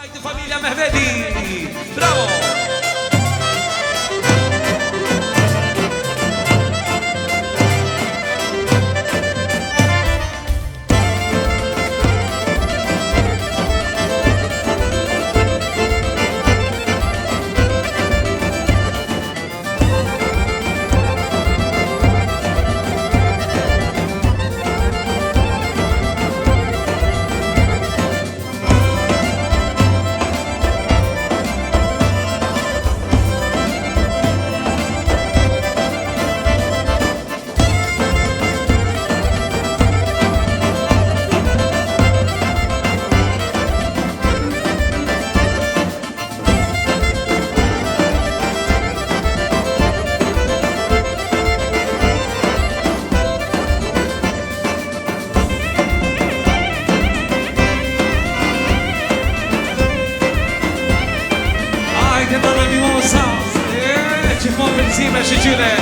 Hajde familja Mehmeti, bravo! Zime și Gile.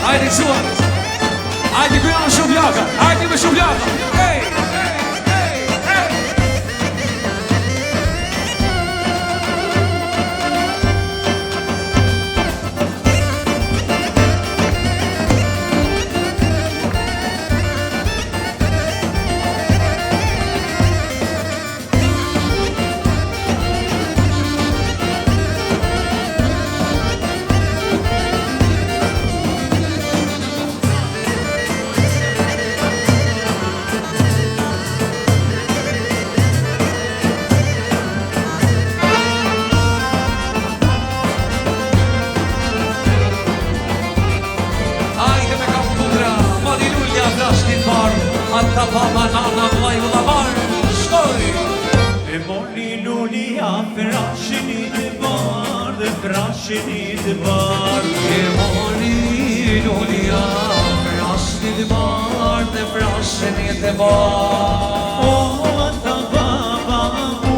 Hajde Zua, hajde ku janë shumë laka, hajde me shumë laka. Hey, hey, hey, hey. Ata baba nana vllai vllamar shkoj. E mori lulia frashin I të bardh, frashin I të bardh. E mori lulia frashin I të bardh, frashin I të bardh. O ata baba u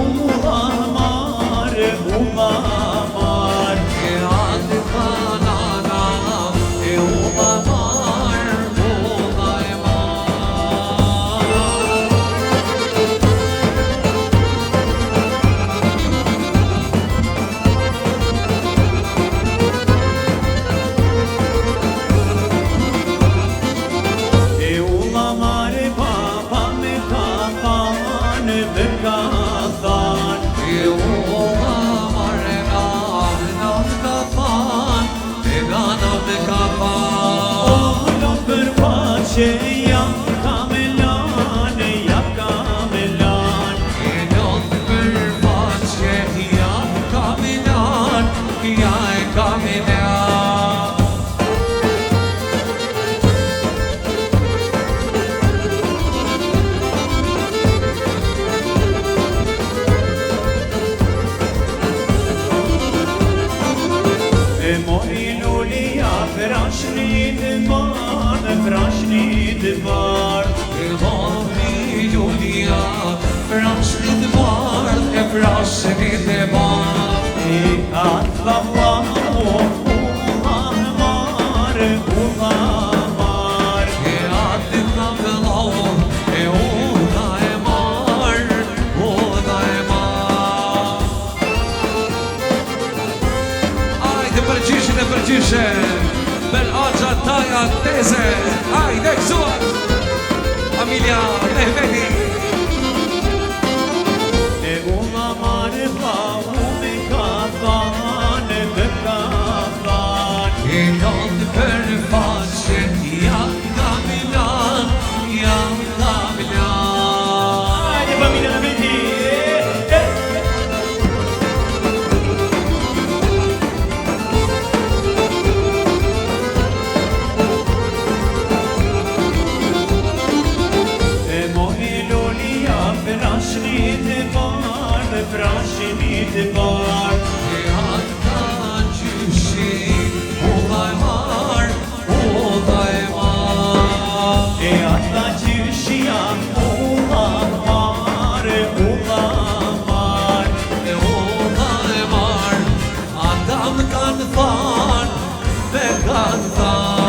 amar, u amar. E ata banana e u amar. Që jam kamelan, jam kamelan. E lotë për faqe, jam kamelan, ja e kamelan. E mori lulia frashnit bardh, frashnit bardh. E mori lulia frashnit bardh, e frashnit bardh. E atë baba u amar, u amar. E atë vllau e uda e mar, uda e mar. Ajde përgjyshin e përgjyshin. Bel Agja Taja Teze, hajde kësuar, familja Mehmeti. E unë amare pa unë ka thane dhe ka thane. E lotë për faqe, jam kamelan, jam kamelan. Hajde familja Mehmeti. të bar. E ata qyshin ulla e mar, ulla e mar. E ata qyshi janë ulla mare, ulla mar. E ulla e mar, ata më kanë than, me kanë than.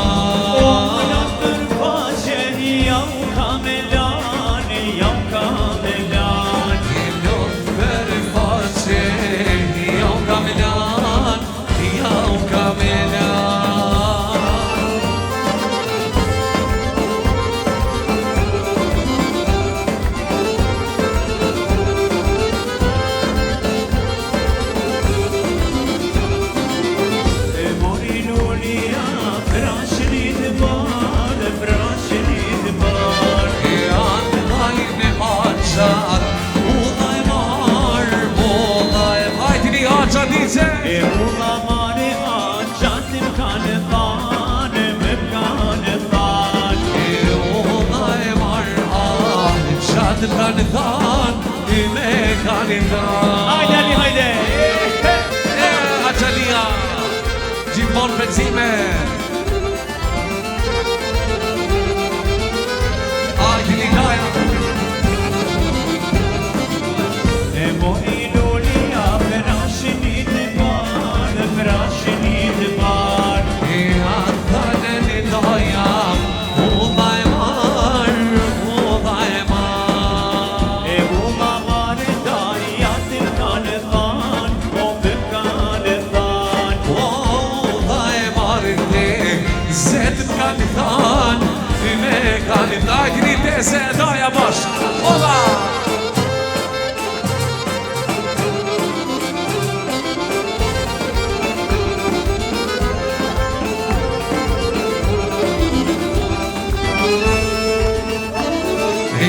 Ulla për faqe, jam kamelan, jam kamelan. Lot për faqe, jam kamelan, jam kamelan. E mori lulia, frashenit bar, frashenit bar. E anë hajnë aqat, ulla e mar, ulla e mar. Hajti një aqat dice. E ulla mare aqatim kanë thanë, me kanë thanë. E ulla e mar, aqat më kanë than, me kanë than. Hajde Ali, hajde! E aqalia, gjithmon pecime. Hajti një gaja. E mori lulia, frashenit bar, frashenit bar. E ata në një gaja, ulla e mar, ulla e mar. E ulla mare dajatim kanë thanë, o me kanë thanë. Ulla e mar te, zetë më kanë than, me kanë than. Hajti një tese, daja bosh. Ulla!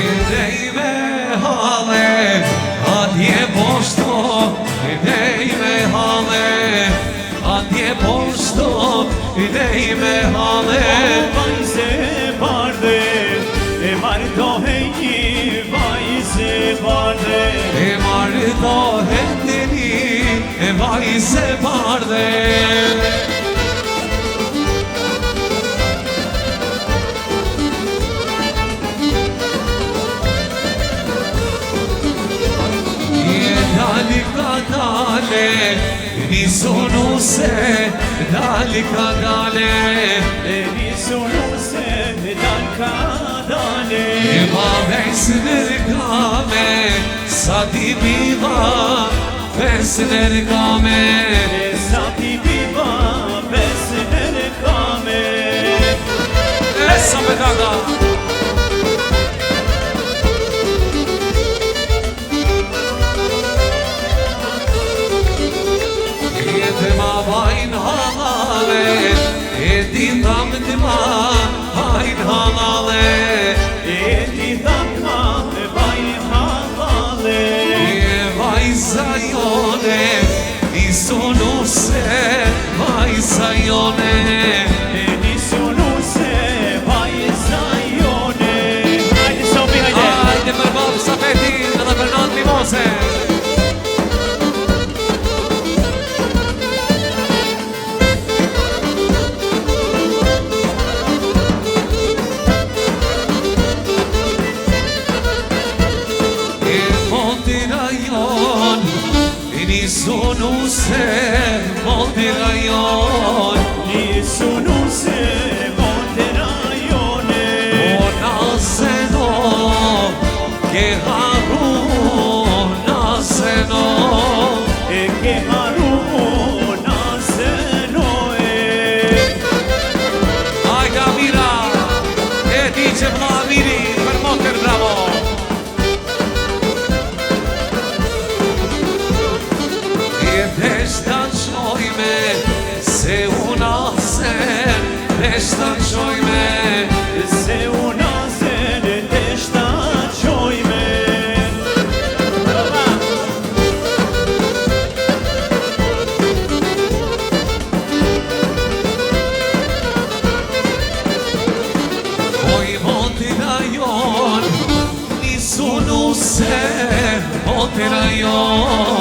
Idej me hale, atje poshto, idej me hale, atje poshto, idej me hale. Vajze barde, e mardohe një vajze barde. E mardohet një, e vajze bardhe. Dali ka dale, nisonu se, dali ka dale. E nisonu se, dal ka dale. E ma ves nërgame, sa ti biva, ves nërgame. E sa ti biva, ves nërgame. Esa me daga. Jetë ma vajnë halale, e ti thamë të ma vajnë halale. E ti thamë me vajnë halale. E vajza jone, nisonu se, vajza jone. E nisonu se, vajza jone. Hajde Sofi, hajde! Hajde për babë Safetin edhe për natë Limose. Nisonu se, monte rajon. Nisonu se, monte rajone. O naseno, ke haru, naseno. E ke haru, naseno e. Hajde Amira, e di që vla Amiri, për mokër bravo. Deshta qojme, se una sen, deshta qojme. Se una sen, deshta qojme. Oj monti rajon, nisunu se, monti rajon.